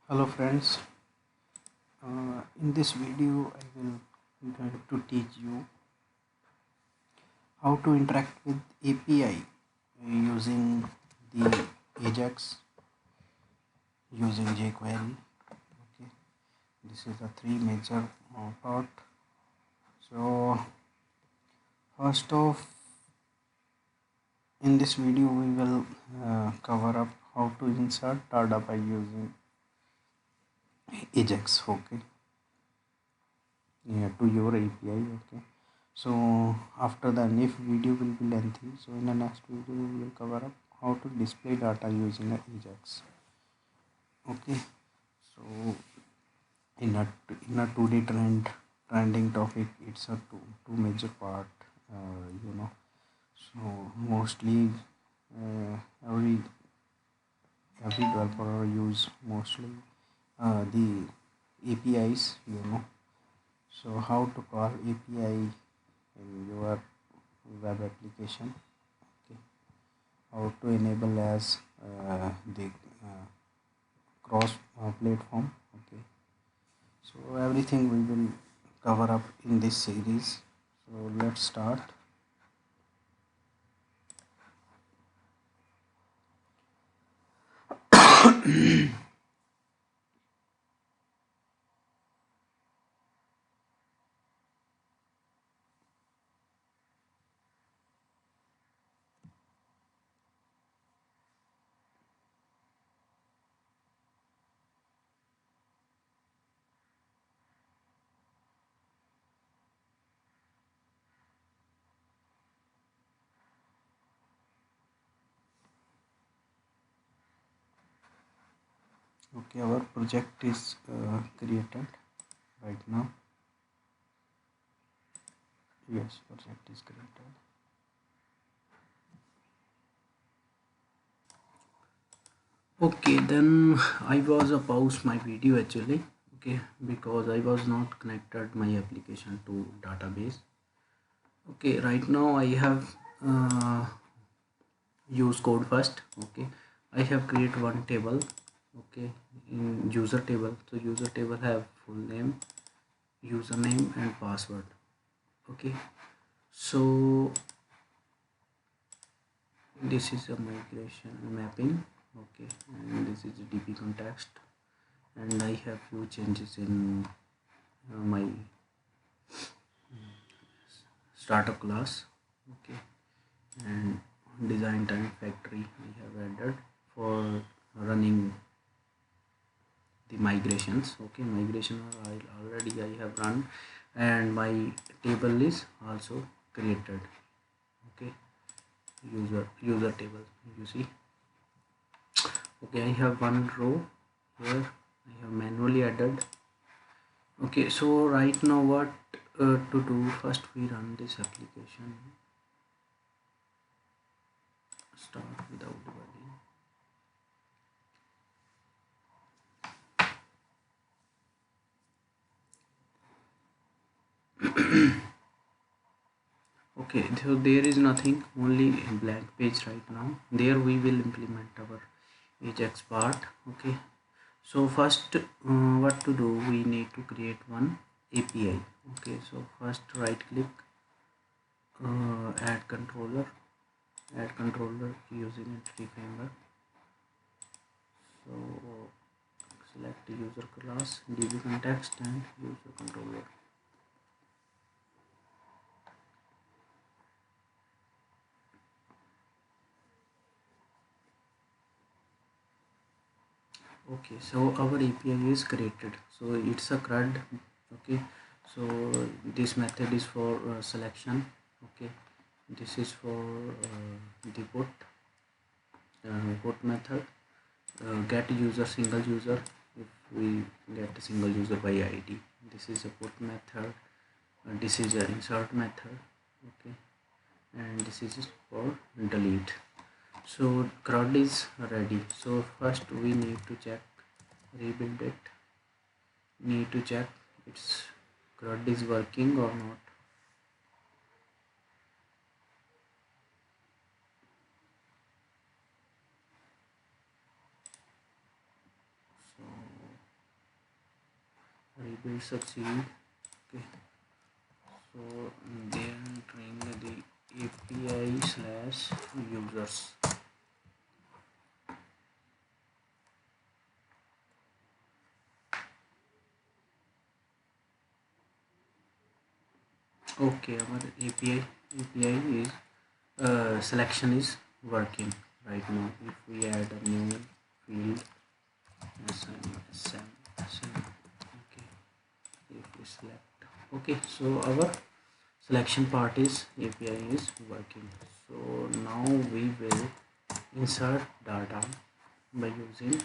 Hello friends, in this video I will going to teach you how to interact with API using the Ajax using jQuery. Okay, this is the three major part. So first off, in this video we will cover up how to insert data by using Ajax. Okay, yeah, to your API. Okay, so after the if video will be lengthy, so in the next video we will cover up how to display data using a Ajax. Okay, so in a today trending topic, it's a two major part. So mostly uh, every developer use mostly the APIs. So how to call API in your web application. Okay, how to enable as the cross platform. Okay, so everything we will cover up in this series. So let's start. Okay, our project is created right now. Yes, project is created. Okay, then I was pause my video actually. Okay, because I was not connected my application to database. Okay, right now I have use code first. Okay, I have create one table. Okay, in user table. So user table have full name, username and password. Okay, so this is a migration mapping. Okay, and this is a db context, and I have few changes in my startup class. Okay, and design time factory I have added for running the migrations. Okay, migration already I have run, and my table is also created. Okay, user table, you see. Okay, I have one row here I have manually added. Okay, so right now what to do? First we run this application. Start without debugging. Okay, so there is nothing, only a blank page right now. There we will implement our Ajax part. Okay, so first what to do? We need to create one API. Okay, so first right click, add controller using entity framework. So select user class, db context and user controller. Okay, so our API is created, so it's a CRUD. Okay, so this method is for selection. Okay, this is for the put method, get user single user if we get a single user by id. This is a put method, this is an insert method. Okay, and this is for delete. So CRUD is ready. So first we need to check, rebuild it, need to check its CRUD is working or not. So will succeed. Okay, so they are entering the API/users. Okay, our API is selection is working right now. If we add a new field, SM, okay, if we select, okay, so our selection part is API is working. So now we will insert data by using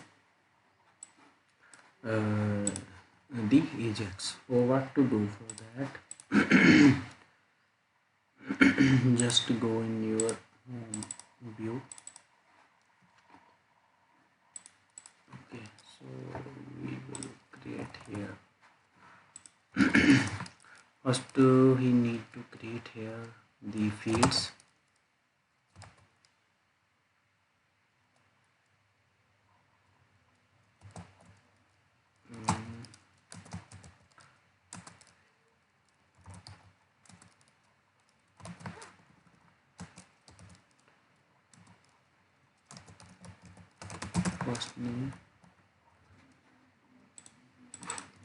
the Ajax. So what to do for that? Just go in your view. Okay, so we will create here. First he need to create here the fields. First name,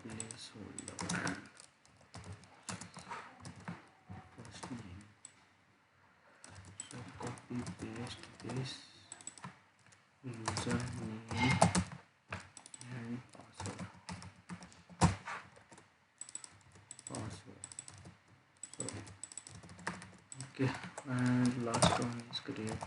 placeholder, first name. So copy paste this username and password. So okay, and last one is create.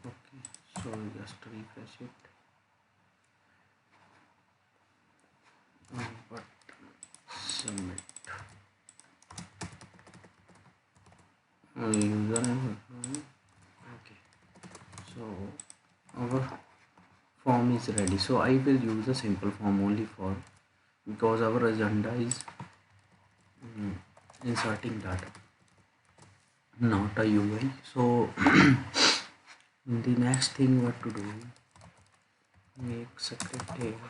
Okay, so just refresh it. But submit. Username. Okay, so our form is ready. So I will use a simple form only for, because our agenda is inserting data, not a UI. So the next thing what to do, make script here.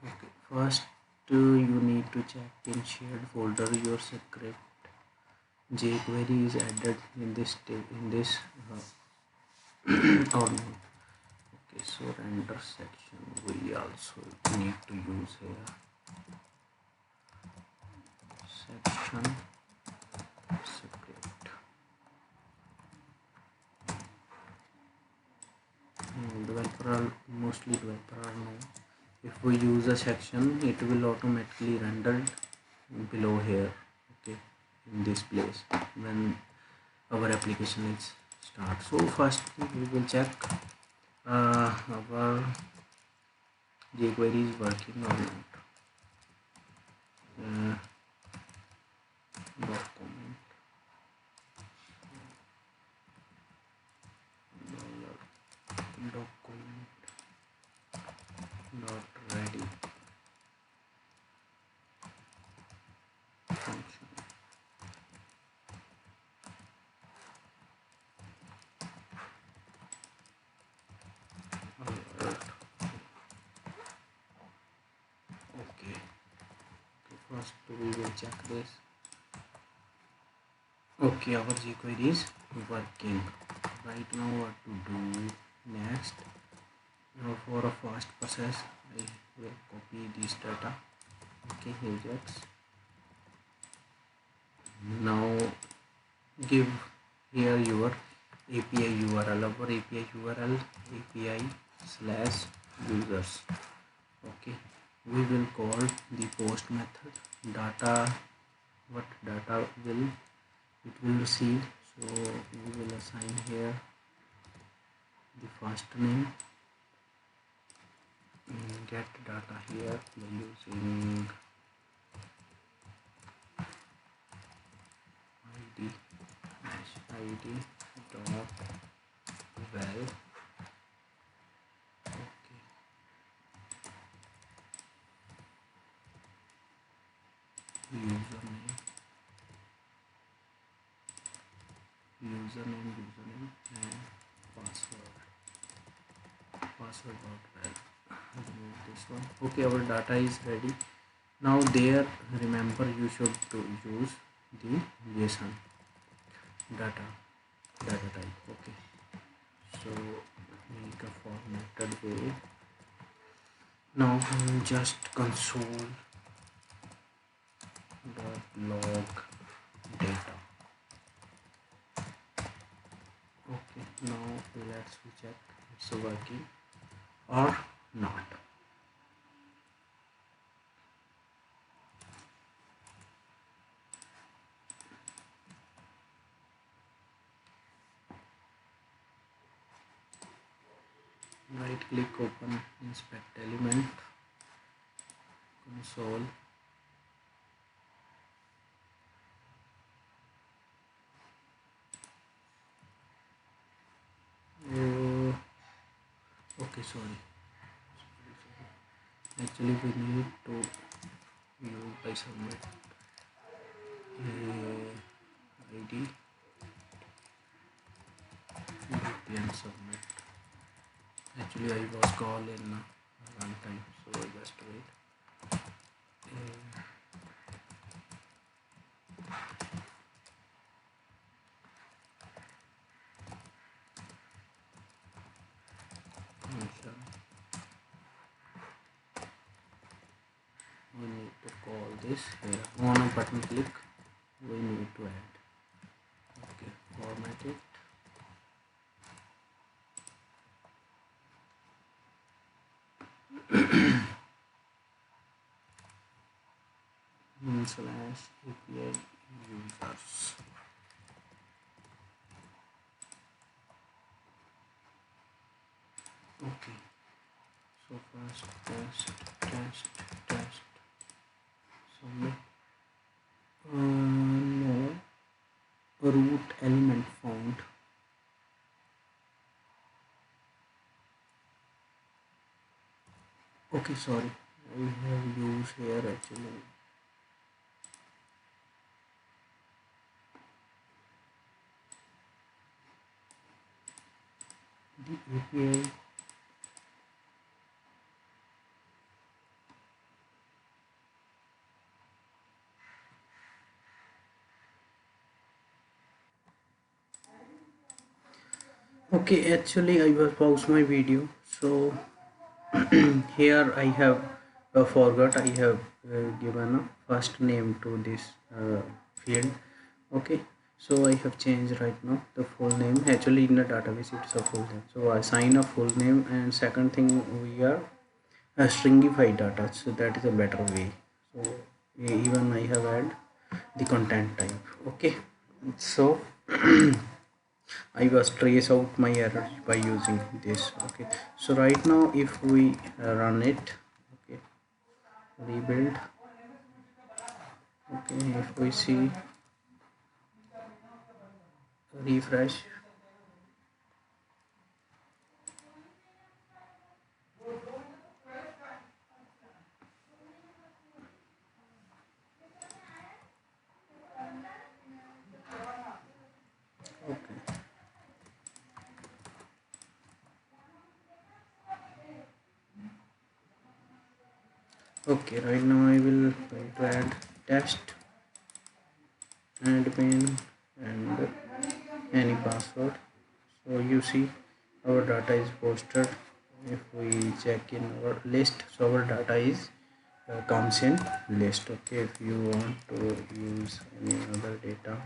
Okay, first you need to check in shared folder your script jQuery is added in this or not. Okay, so render section we also need to use here. Section script. Mostly developer are no. If we use a section, it will automatically render below here. Okay, in this place when our application is start. So first we will check our jQuery is working or not. Document document not ready function. Alert. Okay. First we will check this. Okay, our jQuery is working. Right now what to do next? Now for a fast process, I will copy this data. Okay, Ajax. Now give here your API URL. Our API URL API/users. Okay, we will call the post method. Data, what data will it will receive? So we will assign here the first name. Get data here by using id id dot val. Okay, username username and password dot val. Remove this one. Okay, our data is ready. Now there, remember, you should to use the JSON data type. Okay, so make a formatted way. Now just console dot log data. Okay, now let's check it's working or not. Right click, open inspect element, console. Okay, sorry. Actually we need to use by submit ID VPN submit. Actually I was called in runtime, so just wait. Function. We need to call this here. On a button click, we need to add. Okay, format it. Slash API users. Okay, so first test submit. No, root element found. Okay, sorry, I have used here actually. The API okay, actually I will pause my video. So here I have forgot I have given a first name to this field. Okay, so I have changed right now the full name. Actually in the database it's a full name, so I assign a full name, and second thing we are stringify data, so that is a better way. So even I have add the content type. Okay, so I was trace out my error by using this. Okay, so right now if we run it, okay, rebuild. Okay, if we see refresh, okay, okay, right now I will try to add test admin and any password. So you see our data is posted. If we check in our list, so our data is comes in list. Okay, if you want to use any other data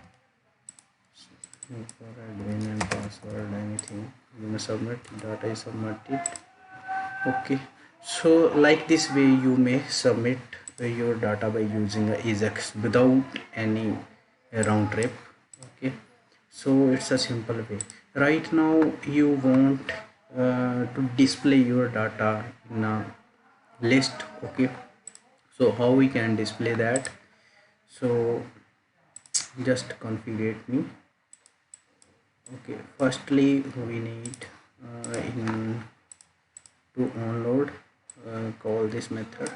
for admin and password, anything, you may submit, data is submitted. Okay, so like this way you may submit your data by using a Ajax without any round trip. Okay, so it's a simple way. Right now you want to display your data in a list. Okay, so how we can display that? So just configure me. Okay, firstly we need in to onload, call this method.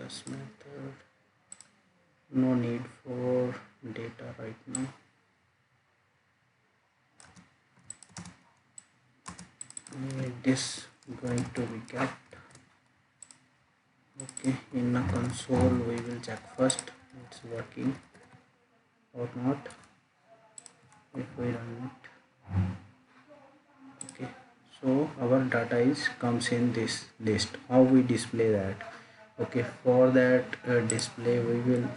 plus method, no need for data right now. This going to be kept. Okay, in a console we will check first it's working or not. If we run it, okay, so our data is comes in this list. How we display that? Okay, for that display we will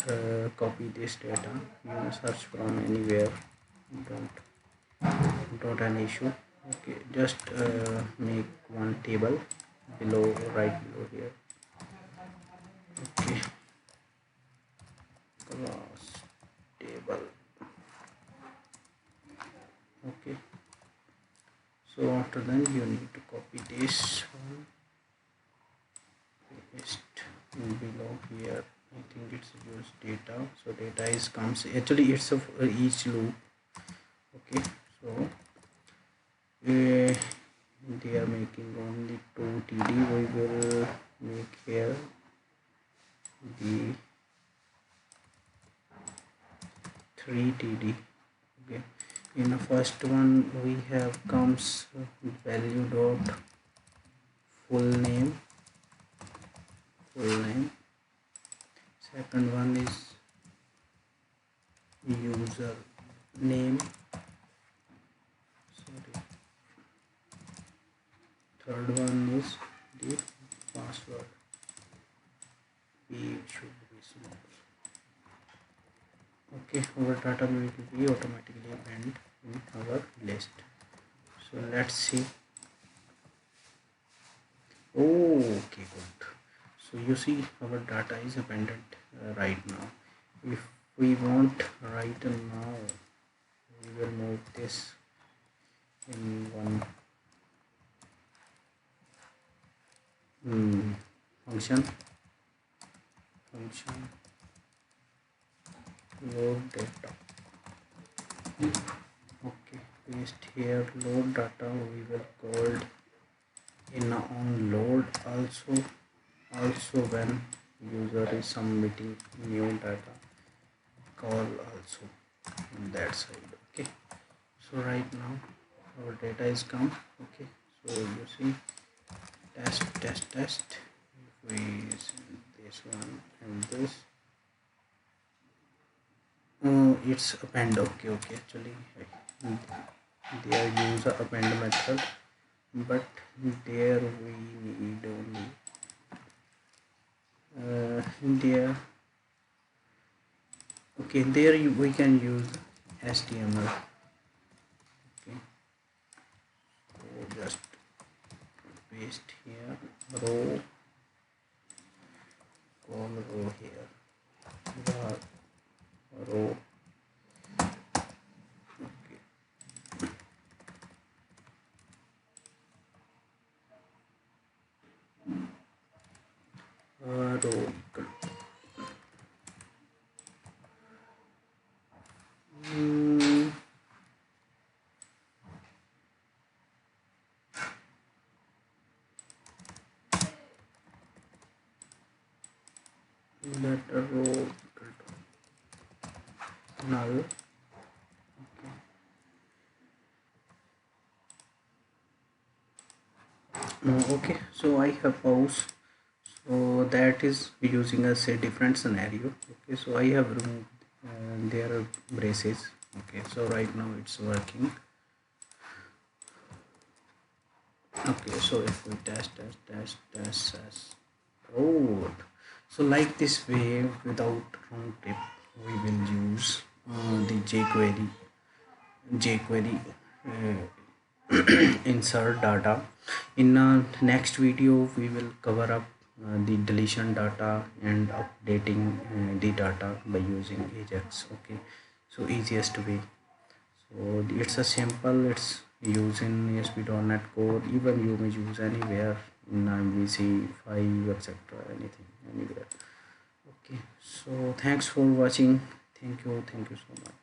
copy this data. You may search from anywhere, don't an issue. Okay, just make one table below, right below here. Okay, class table. Okay, so after then you need to copy this one, paste below here. I think it's use data, so data is comes, actually it's of each loop. Okay, so they are making only 2 TD. We will make here the 3 TD. Okay, in the first one we have comes value dot full name. Second one is user name. Third one is the password. It should be small. Okay, our data will be automatically appended in our list. So let's see. Oh, okay, good. So you see our data is appended right now. If we want right now, we will move this in one function load data. Okay, paste here load data. We will call in on load also when user is submitting new data, call also on that side. Okay, so right now our data is come. Okay, so you see test. If we send this one and this, it's append. Okay, actually they are use a append method, but there we need only there. Okay, there we can use HTML. Okay, so just paste here row, call row here, var row. Row equal that row equal to null. Okay, so I have pause. So that is using a say different scenario. Okay, so I have removed their braces. Okay, so right now it's working. Okay, so if we test oh, so like this way without round trip we will use the jQuery insert data. In next video we will cover up the deletion data and updating the data by using Ajax. Okay, so easiest way. So it's a simple, it's using ASP.NET Core. Even you may use anywhere in MVC 5 etc, anything anywhere. Okay, so thanks for watching. Thank you so much.